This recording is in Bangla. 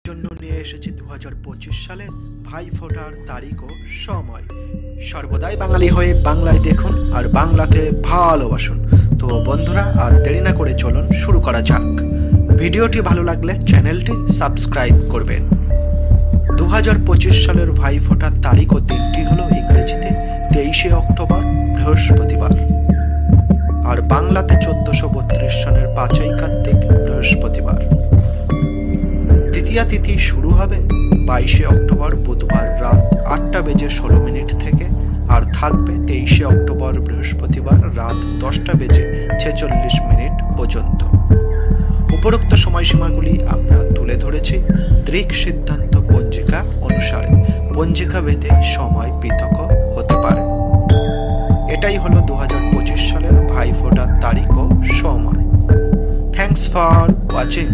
জন্য নিয়ে এসেছি 2025 সালের ভাইফোঁটার তারিখ ও সময়। সর্বদাই বাঙালি হয়ে বাংলায় দেখুন আর বাংলাকে ভালোবাসুন। তো বন্ধুরা, আর দেরি না করে চলুন শুরু করা যাক। ভিডিওটি ভালো লাগলে চ্যানেলটি সাবস্ক্রাইব করবেন। 2025 সালের ভাইফোঁটার তারিখ ও দিনটি হলো ইংরেজিতে 23শে অক্টোবর বৃহস্পতিবার, আর বাংলাতে 1432 সনের 5ই কার্তিক বৃহস্পতিবার। দ্বিতীয়া তিথি শুরু হবে 22শে অক্টোবর বুধবার রাত 8:16 থেকে, আর থাকবে 23শে অক্টোবর বৃহস্পতিবার রাত 10:46 পর্যন্ত। উপরোক্ত সময়সীমাগুলি আমরা তুলে ধরেছি দৃক সিদ্ধান্ত পঞ্জিকা অনুসারে। পঞ্জিকা ভেদে সময় পৃথক হতে পারে। এটাই হলো 2025 সালের ভাইফোঁটার তারিখ ও সময়। Thanks for watching.